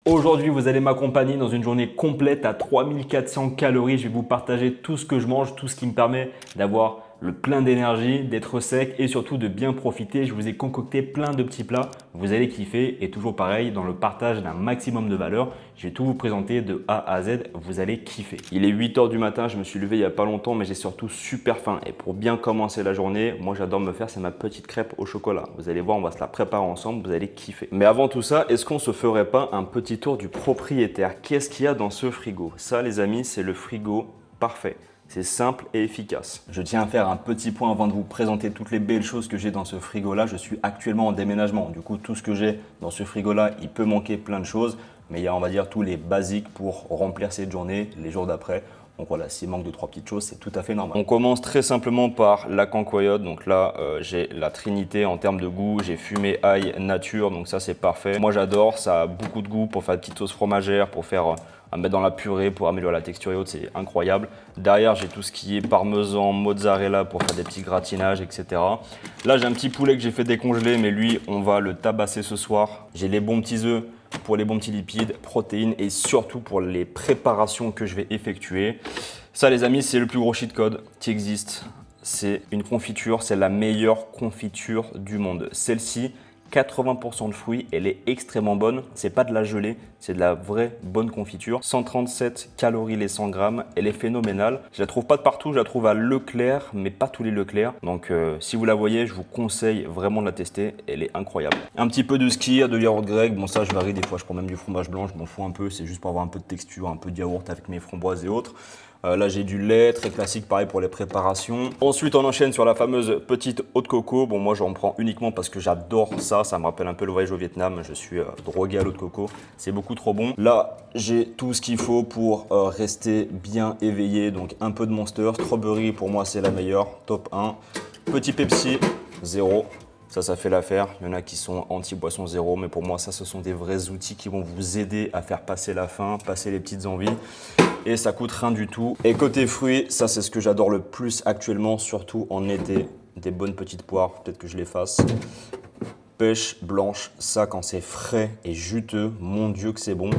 Aujourd'hui, vous allez m'accompagner dans une journée complète à 3400 calories. Je vais vous partager tout ce que je mange, tout ce qui me permet d'avoir le plein d'énergie, d'être sec et surtout de bien profiter. Je vous ai concocté plein de petits plats. Vous allez kiffer et toujours pareil, dans le partage d'un maximum de valeur. Je vais tout vous présenter de A à Z. Vous allez kiffer. Il est 8 h du matin. Je me suis levé il n'y a pas longtemps, mais j'ai surtout super faim. Et pour bien commencer la journée, moi j'adore me faire, c'est ma petite crêpe au chocolat. Vous allez voir, on va se la préparer ensemble. Vous allez kiffer. Mais avant tout ça, est-ce qu'on se ferait pas un petit tour du propriétaire? Qu'est-ce qu'il y a dans ce frigo? Ça, les amis, c'est le frigo parfait. C'est simple et efficace. Je tiens à faire un petit point avant de vous présenter toutes les belles choses que j'ai dans ce frigo-là. Je suis actuellement en déménagement. Du coup, tout ce que j'ai dans ce frigo-là, il peut manquer plein de choses. Mais il y a, on va dire, tous les basiques pour remplir cette journée, les jours d'après. Donc voilà, s'il manque de 3 petites choses, c'est tout à fait normal. On commence très simplement par la cancoyote. Donc là, j'ai la trinité en termes de goût. J'ai fumé ail nature, donc ça c'est parfait. Moi j'adore, ça a beaucoup de goût pour faire des petites sauces fromagères, pour faire à mettre dans la purée, pour améliorer la texture et autres, c'est incroyable. Derrière, j'ai tout ce qui est parmesan, mozzarella pour faire des petits gratinages, etc. Là, j'ai un petit poulet que j'ai fait décongeler, mais lui, on va le tabasser ce soir. J'ai les bons petits œufs pour les bons petits lipides, protéines et surtout pour les préparations que je vais effectuer. Ça, les amis, c'est le plus gros cheat code qui existe. C'est une confiture, c'est la meilleure confiture du monde. Celle-ci, 80% de fruits, elle est extrêmement bonne. C'est pas de la gelée, c'est de la vraie bonne confiture. 137 calories les 100 grammes, elle est phénoménale. Je la trouve pas de partout, je la trouve à Leclerc, mais pas tous les Leclerc. Donc si vous la voyez, je vous conseille vraiment de la tester, elle est incroyable. Un petit peu de skyr, de yaourt grec, bon ça je varie, des fois je prends même du fromage blanc, je m'en fous un peu, c'est juste pour avoir un peu de texture, un peu de yaourt avec mes framboises et autres. Là j'ai du lait, très classique, pareil pour les préparations. Ensuite on enchaîne sur la fameuse petite eau de coco. Bon moi j'en prends uniquement parce que j'adore ça, ça me rappelle un peu le voyage au Vietnam. Je suis drogué à l'eau de coco, c'est beaucoup trop bon. Là j'ai tout ce qu'il faut pour rester bien éveillé. Donc un peu de Monster, Strawberry pour moi c'est la meilleure, top 1. Petit Pepsi, 0. Ça fait l'affaire. Il y en a qui sont anti-boisson zéro, mais pour moi, ça, ce sont des vrais outils qui vont vous aider à faire passer la faim, passer les petites envies. Et ça coûte rien du tout. Et côté fruits, ça, c'est ce que j'adore le plus actuellement, surtout en été. Des bonnes petites poires, peut-être que je les fasse. Pêche blanche, ça, quand c'est frais et juteux, mon Dieu que c'est bon.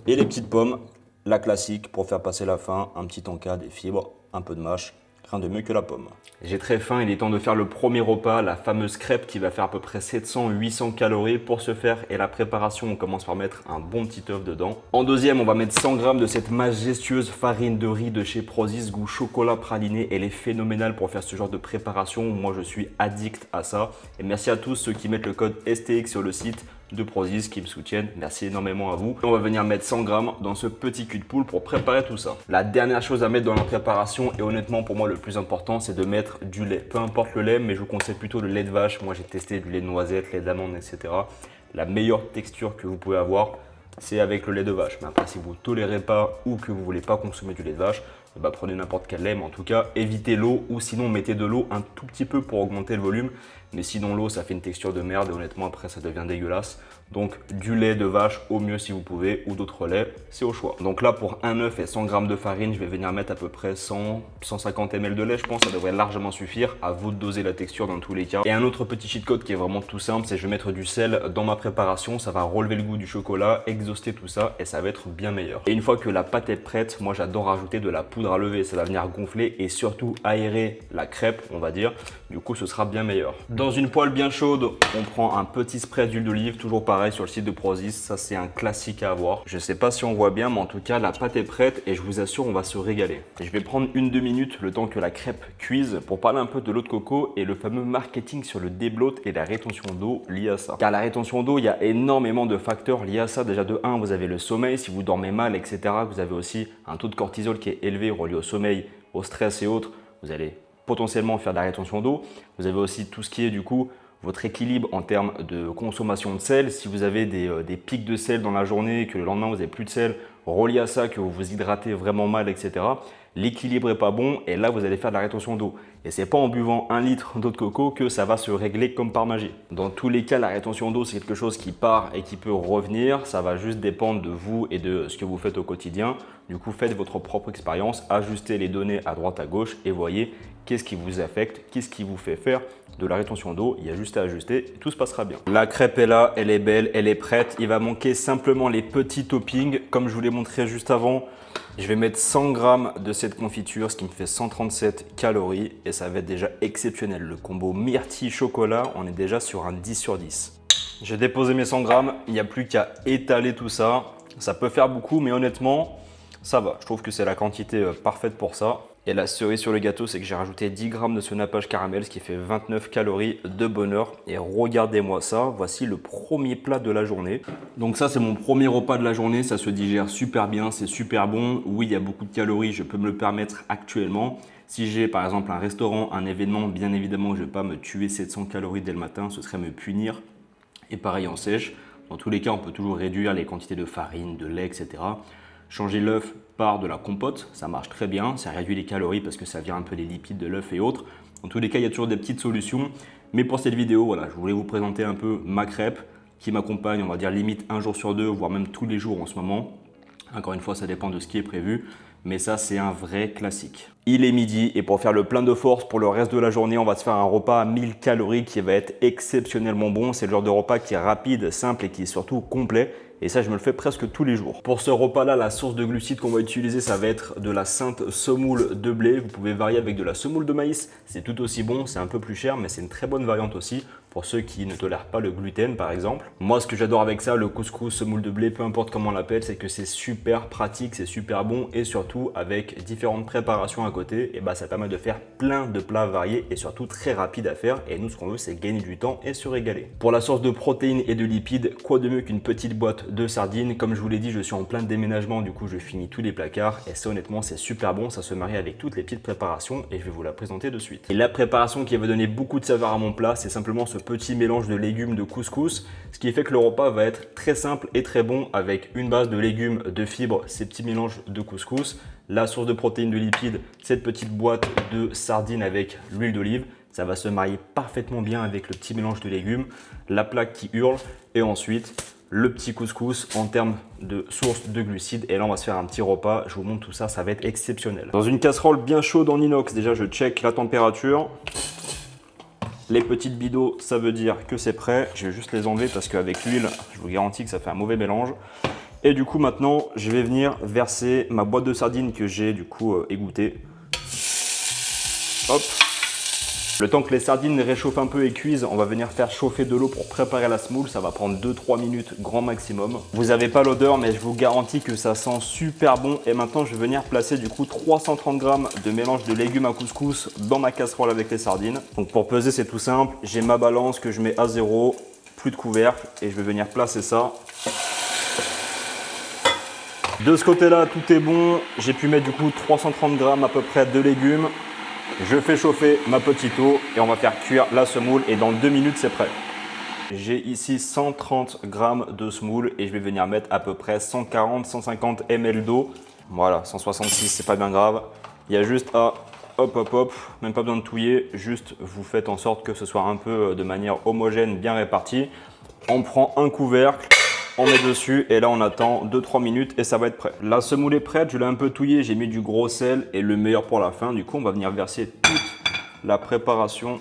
Et les petites pommes, la classique pour faire passer la faim, un petit encas, des fibres, un peu de mâche. Rien de mieux que la pomme. J'ai très faim, il est temps de faire le premier repas, la fameuse crêpe qui va faire à peu près 700-800 calories. Pour ce faire et la préparation, on commence par mettre un bon petit œuf dedans. En deuxième, on va mettre 100 g de cette majestueuse farine de riz de chez Prozis, goût chocolat praliné. Elle est phénoménale pour faire ce genre de préparation. Moi, je suis addict à ça. Et merci à tous ceux qui mettent le code STX sur le site de Prozis qui me soutiennent. Merci énormément à vous. On va venir mettre 100 g dans ce petit cul de poule pour préparer tout ça. La dernière chose à mettre dans la préparation, et honnêtement pour moi le plus important, c'est de mettre du lait. Peu importe le lait, mais je vous conseille plutôt le lait de vache. Moi j'ai testé du lait de noisette, lait d'amande, etc. La meilleure texture que vous pouvez avoir, c'est avec le lait de vache. Mais après, si vous ne tolérez pas ou que vous ne voulez pas consommer du lait de vache, bah prenez n'importe quel lait, mais en tout cas, évitez l'eau ou sinon mettez de l'eau un tout petit peu pour augmenter le volume. Mais sinon, l'eau, ça fait une texture de merde et honnêtement, après, ça devient dégueulasse. Donc, du lait de vache au mieux si vous pouvez ou d'autres laits, c'est au choix. Donc là, pour un œuf et 100 g de farine, je vais venir mettre à peu près 100-150 ml de lait, je pense. Ça devrait largement suffire. À vous de doser la texture dans tous les cas. Et un autre petit cheat code qui est vraiment tout simple, c'est que je vais mettre du sel dans ma préparation. Ça va relever le goût du chocolat, exhauster tout ça et ça va être bien meilleur. Et une fois que la pâte est prête, moi, j'adore rajouter de la poudre à lever. Ça va venir gonfler et surtout aérer la crêpe, on va dire. Du coup, ce sera bien meilleur. Dans une poêle bien chaude, on prend un petit spray d'huile d'olive, toujours pareil sur le site de Prozis. Ça, c'est un classique à avoir. Je ne sais pas si on voit bien, mais en tout cas, la pâte est prête et je vous assure, on va se régaler. Je vais prendre 1-2 minutes le temps que la crêpe cuise pour parler un peu de l'eau de coco et le fameux marketing sur le débloat et la rétention d'eau liée à ça. Car la rétention d'eau, il y a énormément de facteurs liés à ça. Déjà de 1, vous avez le sommeil, si vous dormez mal, etc. Vous avez aussi un taux de cortisol qui est élevé, relié au sommeil, au stress et autres. Vous allez potentiellement faire de la rétention d'eau. Vous avez aussi tout ce qui est du coup votre équilibre en termes de consommation de sel. Si vous avez des pics de sel dans la journée, que le lendemain vous n'avez plus de sel, relié à ça, que vous vous hydratez vraiment mal, etc. l'équilibre n'est pas bon et là vous allez faire de la rétention d'eau. Et c'est pas en buvant 1 litre d'eau de coco que ça va se régler comme par magie. Dans tous les cas, la rétention d'eau, c'est quelque chose qui part et qui peut revenir. Ça va juste dépendre de vous et de ce que vous faites au quotidien. Du coup, faites votre propre expérience, ajustez les données à droite à gauche et voyez qu'est-ce qui vous affecte, qu'est-ce qui vous fait faire de la rétention d'eau. Il y a juste à ajuster et tout se passera bien. La crêpe est là, elle est belle, elle est prête. Il va manquer simplement les petits toppings. Comme je vous l'ai montré juste avant, je vais mettre 100 g de cette confiture, ce qui me fait 137 calories et ça va être déjà exceptionnel. Le combo myrtille chocolat, on est déjà sur un 10 sur 10. J'ai déposé mes 100 g, il n'y a plus qu'à étaler tout ça. Ça peut faire beaucoup, mais honnêtement, ça va. Je trouve que c'est la quantité parfaite pour ça. Et la cerise sur le gâteau, c'est que j'ai rajouté 10 g de ce nappage caramel, ce qui fait 29 calories de bonheur. Et regardez-moi ça, voici le premier plat de la journée. Donc ça, c'est mon premier repas de la journée. Ça se digère super bien, c'est super bon. Oui, il y a beaucoup de calories, je peux me le permettre actuellement. Si j'ai par exemple un restaurant, un événement, bien évidemment, je ne vais pas me tuer 700 calories dès le matin. Ce serait me punir. Et pareil en sèche. Dans tous les cas, on peut toujours réduire les quantités de farine, de lait, etc. Changer l'œuf par de la compote, ça marche très bien, ça réduit les calories parce que ça vire un peu les lipides de l'œuf et autres. Dans tous les cas, il y a toujours des petites solutions. Mais pour cette vidéo, voilà, je voulais vous présenter un peu ma crêpe qui m'accompagne, on va dire limite un jour sur deux, voire même tous les jours en ce moment. Encore une fois, ça dépend de ce qui est prévu. Mais ça, c'est un vrai classique. Il est midi et pour faire le plein de force pour le reste de la journée, on va se faire un repas à 1000 calories qui va être exceptionnellement bon. C'est le genre de repas qui est rapide, simple et qui est surtout complet. Et ça, je me le fais presque tous les jours. Pour ce repas-là, la source de glucides qu'on va utiliser, ça va être de la sainte semoule de blé. Vous pouvez varier avec de la semoule de maïs. C'est tout aussi bon, c'est un peu plus cher, mais c'est une très bonne variante aussi pour ceux qui ne tolèrent pas le gluten, par exemple. Moi, ce que j'adore avec ça, le couscous, semoule de blé, peu importe comment on l'appelle, c'est que c'est super pratique, c'est super bon et surtout avec différentes préparations à côté, et bah, ça permet de faire plein de plats variés et surtout très rapides à faire. Et nous, ce qu'on veut, c'est gagner du temps et se régaler. Pour la source de protéines et de lipides, quoi de mieux qu'une petite boîte de sardines. Comme je vous l'ai dit, je suis en plein déménagement, du coup je finis tous les placards et ça honnêtement c'est super bon, ça se marie avec toutes les petites préparations et je vais vous la présenter de suite. Et la préparation qui va donner beaucoup de saveur à mon plat, c'est simplement ce petit mélange de légumes de couscous, ce qui fait que le repas va être très simple et très bon avec une base de légumes, de fibres, ces petits mélanges de couscous, la source de protéines, de lipides, cette petite boîte de sardines avec l'huile d'olive. Ça va se marier parfaitement bien avec le petit mélange de légumes, la plaque qui hurle et ensuite le petit couscous en termes de source de glucides. Et là, on va se faire un petit repas. Je vous montre tout ça, ça va être exceptionnel. Dans une casserole bien chaude en inox, déjà, je check la température. Les petites bidots, ça veut dire que c'est prêt. Je vais juste les enlever parce qu'avec l'huile, je vous garantis que ça fait un mauvais mélange. Et du coup, maintenant, je vais venir verser ma boîte de sardines que j'ai du coup égouttée. Hop. Le temps que les sardines réchauffent un peu et cuisent, on va venir faire chauffer de l'eau pour préparer la semoule. Ça va prendre 2-3 minutes grand maximum. Vous n'avez pas l'odeur, mais je vous garantis que ça sent super bon. Et maintenant, je vais venir placer du coup 330 g de mélange de légumes à couscous dans ma casserole avec les sardines. Donc pour peser, c'est tout simple. J'ai ma balance que je mets à 0, plus de couvercle et je vais venir placer ça. De ce côté-là, tout est bon. J'ai pu mettre du coup 330 g à peu près de légumes. Je fais chauffer ma petite eau et on va faire cuire la semoule et dans 2 minutes c'est prêt. J'ai ici 130 g de semoule et je vais venir mettre à peu près 140-150 ml d'eau. Voilà, 166 c'est pas bien grave. Il y a juste à hop hop hop, même pas besoin de touiller, juste vous faites en sorte que ce soit un peu de manière homogène, bien répartie. On prend un couvercle. On met dessus et là on attend 2-3 minutes et ça va être prêt. La semoule est prête, je l'ai un peu touillée, j'ai mis du gros sel et le meilleur pour la fin. Du coup on va venir verser toute la préparation.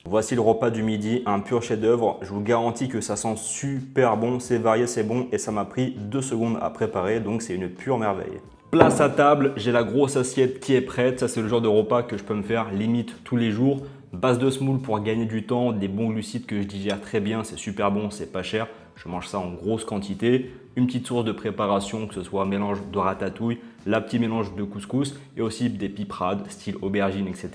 Voici le repas du midi, un pur chef-d'œuvre. Je vous garantis que ça sent super bon, c'est varié, c'est bon et ça m'a pris 2 secondes à préparer, donc c'est une pure merveille. Place à table, j'ai la grosse assiette qui est prête. Ça c'est le genre de repas que je peux me faire limite tous les jours. Base de semoule pour gagner du temps, des bons glucides que je digère très bien, c'est super bon, c'est pas cher. Je mange ça en grosse quantité. Une petite source de préparation, que ce soit un mélange de ratatouille, la petite mélange de couscous et aussi des piperades, style aubergine, etc.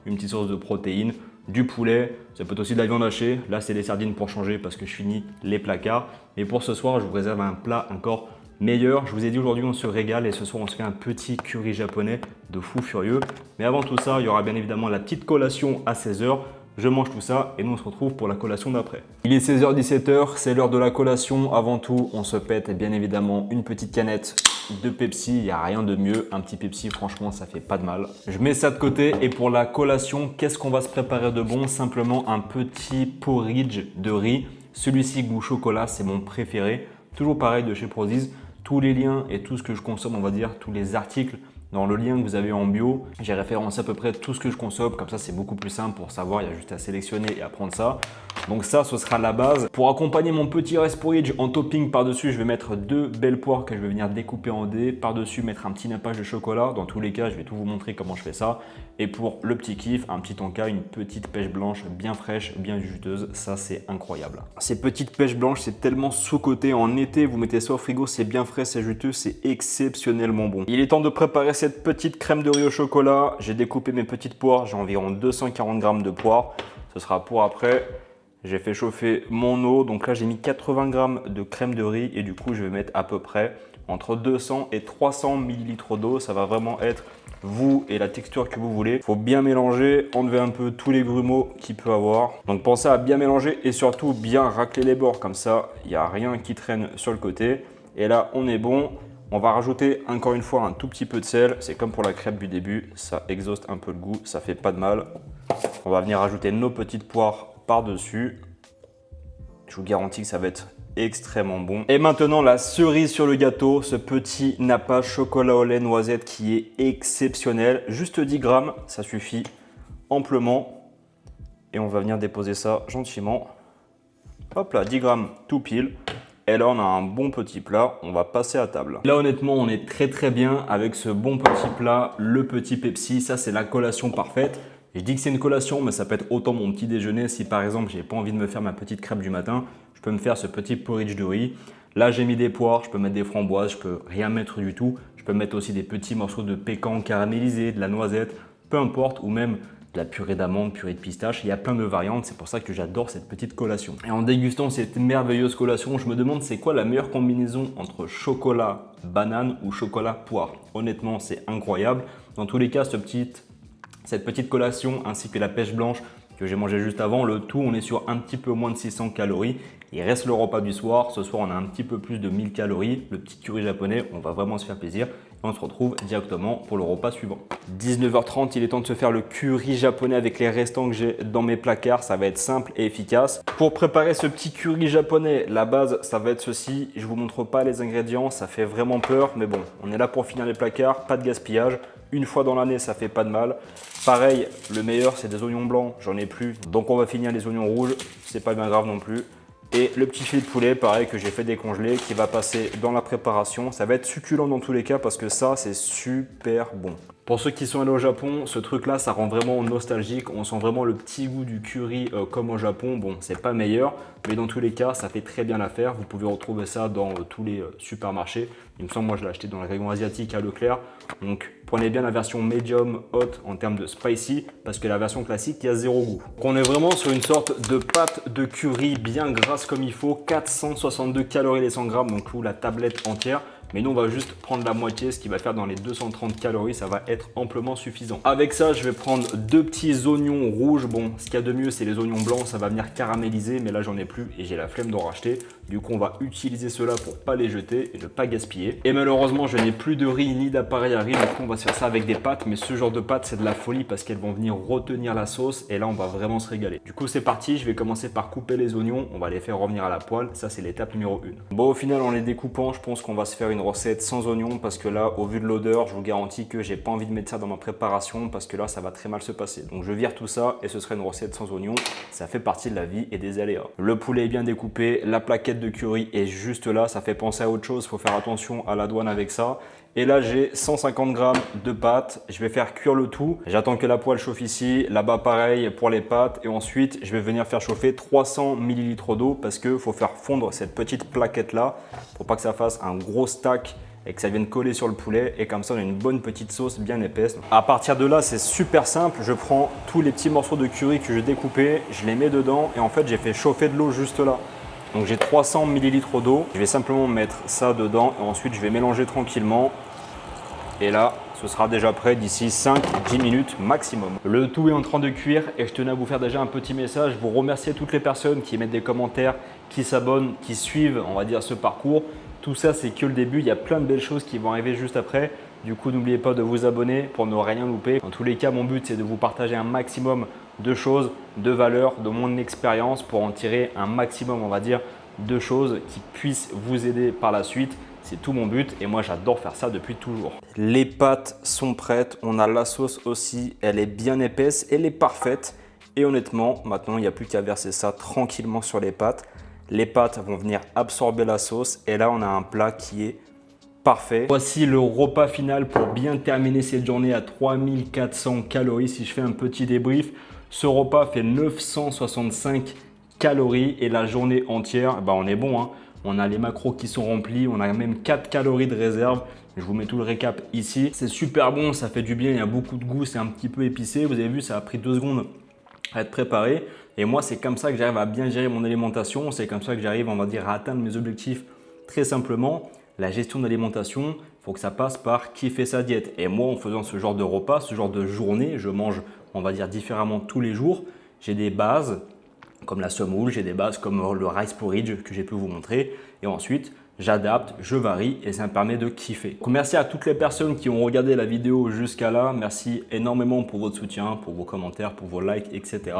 Une petite source de protéines, du poulet, ça peut être aussi de la viande hachée. Là, c'est des sardines pour changer parce que je finis les placards. Et pour ce soir, je vous réserve un plat encore meilleur. Je vous ai dit aujourd'hui, on se régale et ce soir, on se fait un petit curry japonais de fou furieux. Mais avant tout ça, il y aura bien évidemment la petite collation à 16 h. Je mange tout ça et nous on se retrouve pour la collation d'après. Il est 16 h 17 h, c'est l'heure de la collation. Avant tout, on se pète bien évidemment une petite canette de Pepsi, il n'y a rien de mieux. Un petit Pepsi, franchement, ça fait pas de mal. Je mets ça de côté et pour la collation, qu'est-ce qu'on va se préparer de bon? Simplement un petit porridge de riz. Celui-ci goût chocolat, c'est mon préféré. Toujours pareil de chez Prozis. Tous les liens et tout ce que je consomme, on va dire, tous les articles dans le lien que vous avez en bio, j'ai référencé à peu près tout ce que je consomme. Comme ça, c'est beaucoup plus simple pour savoir. Il y a juste à sélectionner et à prendre ça. Donc ça, ce sera la base. Pour accompagner mon petit rice porridge en topping par-dessus, je vais mettre 2 belles poires que je vais venir découper en dés. Par-dessus, mettre un petit nappage de chocolat. Dans tous les cas, je vais tout vous montrer comment je fais ça. Et pour le petit kiff, un petit tonka, une petite pêche blanche bien fraîche, bien juteuse. Ça, c'est incroyable. Ces petites pêches blanches, c'est tellement sous-coté. En été, vous mettez ça au frigo, c'est bien frais, c'est juteux, c'est exceptionnellement bon. Il est temps de préparer cette petite crème de riz au chocolat. J'ai découpé mes petites poires. J'ai environ 240 grammes de poires. Ce sera pour après. J'ai fait chauffer mon eau, donc là j'ai mis 80 grammes de crème de riz et du coup je vais mettre à peu près entre 200 et 300 millilitres d'eau. Ça va vraiment être vous et la texture que vous voulez. Il faut bien mélanger, enlever un peu tous les grumeaux qu'il peut avoir. Donc pensez à bien mélanger et surtout bien racler les bords, comme ça il n'y a rien qui traîne sur le côté. Et là on est bon. On va rajouter encore une fois un tout petit peu de sel. C'est comme pour la crêpe du début, ça exhauste un peu le goût, ça fait pas de mal. On va venir rajouter nos petites poires par-dessus. Je vous garantis que ça va être extrêmement bon. Et maintenant, la cerise sur le gâteau, ce petit nappage chocolat au lait noisette qui est exceptionnel. Juste 10 grammes, ça suffit amplement. Et on va venir déposer ça gentiment. Hop là, 10 grammes tout pile. Et là, on a un bon petit plat. On va passer à table. Là, honnêtement, on est très bien avec ce bon petit plat, le petit Pepsi. Ça, c'est la collation parfaite. Je dis que c'est une collation, mais ça peut être autant mon petit déjeuner. Si par exemple, j'ai pas envie de me faire ma petite crêpe du matin, je peux me faire ce petit porridge de riz. Là, j'ai mis des poires, je peux mettre des framboises, je peux rien mettre du tout. Je peux mettre aussi des petits morceaux de pécan caramélisé, de la noisette, peu importe, ou même de la purée d'amande, purée de pistache. Il y a plein de variantes, c'est pour ça que j'adore cette petite collation. Et en dégustant cette merveilleuse collation, je me demande c'est quoi la meilleure combinaison entre chocolat, banane ou chocolat poire. Honnêtement, c'est incroyable. Dans tous les cas, cette petite collation ainsi que la pêche blanche que j'ai mangé juste avant, le tout on est sur un petit peu moins de 600 calories. Il reste le repas du soir. Ce soir on a un petit peu plus de 1000 calories. Le petit curry japonais, on va vraiment se faire plaisir. Et on se retrouve directement pour le repas suivant. 19h30, il est temps de se faire le curry japonais avec les restants que j'ai dans mes placards. Ça va être simple et efficace. Pour préparer ce petit curry japonais, la base ça va être ceci. Je ne vous montre pas les ingrédients, ça fait vraiment peur. Mais bon, on est là pour finir les placards, pas de gaspillage. Une fois dans l'année, ça fait pas de mal. Pareil, le meilleur, c'est des oignons blancs. J'en ai plus. Donc, on va finir les oignons rouges. C'est pas bien grave non plus. Et le petit filet de poulet, pareil, que j'ai fait décongeler, qui va passer dans la préparation. Ça va être succulent dans tous les cas parce que ça, c'est super bon. Pour ceux qui sont allés au Japon, ce truc-là, ça rend vraiment nostalgique. On sent vraiment le petit goût du curry comme au Japon. Bon, c'est pas meilleur, mais dans tous les cas, ça fait très bien l'affaire. Vous pouvez retrouver ça dans tous les supermarchés. Il me semble, moi, je l'ai acheté dans le rayon asiatique à Leclerc. Donc, prenez bien la version medium hot en termes de spicy, parce que la version classique, il y a zéro goût. Donc, on est vraiment sur une sorte de pâte de curry bien grasse comme il faut. 462 calories les 100 grammes, donc la tablette entière. Mais nous, on va juste prendre la moitié, ce qui va faire dans les 230 calories, ça va être amplement suffisant. Avec ça, je vais prendre 2 petits oignons rouges. Bon, ce qu'il y a de mieux, c'est les oignons blancs, ça va venir caraméliser, mais là, j'en ai plus et j'ai la flemme d'en racheter. Du coup, on va utiliser cela pour pas les jeter et ne pas gaspiller. Et malheureusement, je n'ai plus de riz ni d'appareil à riz, du coup, on va se faire ça avec des pâtes. Mais ce genre de pâtes, c'est de la folie parce qu'elles vont venir retenir la sauce et là, on va vraiment se régaler. Du coup, c'est parti, je vais commencer par couper les oignons. On va les faire revenir à la poêle. Ça, c'est l'étape numéro 1. Bon, au final, en les découpant, je pense qu'on va se faire une recette sans oignons parce que là, au vu de l'odeur, je vous garantis que j'ai pas envie de mettre ça dans ma préparation parce que là, ça va très mal se passer. Donc, je vire tout ça et ce serait une recette sans oignons. Ça fait partie de la vie et des aléas. Le poulet est bien découpé, la plaquette de curry est juste là. Ça fait penser à autre chose. Il faut faire attention à la douane avec ça. Et là, j'ai 150 grammes de pâtes. Je vais faire cuire le tout. J'attends que la poêle chauffe ici. Là-bas, pareil pour les pâtes. Et ensuite, je vais venir faire chauffer 300 ml d'eau parce qu'il faut faire fondre cette petite plaquette-là pour pas que ça fasse un gros stack et que ça vienne coller sur le poulet. Et comme ça, on a une bonne petite sauce bien épaisse. À partir de là, c'est super simple. Je prends tous les petits morceaux de curry que j'ai découpés. Je les mets dedans. Et en fait, j'ai fait chauffer de l'eau juste là. Donc j'ai 300 ml d'eau, je vais simplement mettre ça dedans et ensuite je vais mélanger tranquillement. Et là, ce sera déjà prêt d'ici 5-10 minutes maximum. Le tout est en train de cuire et je tenais à vous faire déjà un petit message. Vous remercier toutes les personnes qui mettent des commentaires, qui s'abonnent, qui suivent, on va dire, ce parcours. Tout ça, c'est que le début. Il y a plein de belles choses qui vont arriver juste après. Du coup, n'oubliez pas de vous abonner pour ne rien louper. Dans tous les cas, mon but, c'est de vous partager un maximum de choses, de valeurs, de mon expérience pour en tirer un maximum, on va dire, de choses qui puissent vous aider par la suite. C'est tout mon but et moi, j'adore faire ça depuis toujours. Les pâtes sont prêtes. On a la sauce aussi. Elle est bien épaisse. Elle est parfaite. Et honnêtement, maintenant, il n'y a plus qu'à verser ça tranquillement sur les pâtes. Les pâtes vont venir absorber la sauce et là, on a un plat qui est parfait. Voici le repas final pour bien terminer cette journée à 3400 calories. Si je fais un petit débrief, ce repas fait 965 calories et la journée entière, on est bon, hein. On a les macros qui sont remplis, on a même 4 calories de réserve. Je vous mets tout le récap ici. C'est super bon, ça fait du bien, il y a beaucoup de goût, c'est un petit peu épicé. Vous avez vu, ça a pris 2 secondes à être préparé. Et moi, c'est comme ça que j'arrive à bien gérer mon alimentation. C'est comme ça que j'arrive, on va dire, à atteindre mes objectifs très simplement. La gestion de l'alimentation, il faut que ça passe par kiffer sa diète. Et moi, en faisant ce genre de repas, ce genre de journée, je mange, on va dire, différemment tous les jours. J'ai des bases comme la semoule, j'ai des bases comme le rice porridge que j'ai pu vous montrer. Et ensuite, j'adapte, je varie et ça me permet de kiffer. Donc, merci à toutes les personnes qui ont regardé la vidéo jusqu'à là. Merci énormément pour votre soutien, pour vos commentaires, pour vos likes, etc.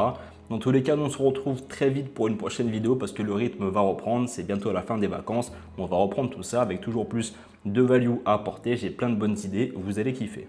Dans tous les cas, on se retrouve très vite pour une prochaine vidéo parce que le rythme va reprendre. C'est bientôt la fin des vacances. On va reprendre tout ça avec toujours plus de value à apporter. J'ai plein de bonnes idées. Vous allez kiffer.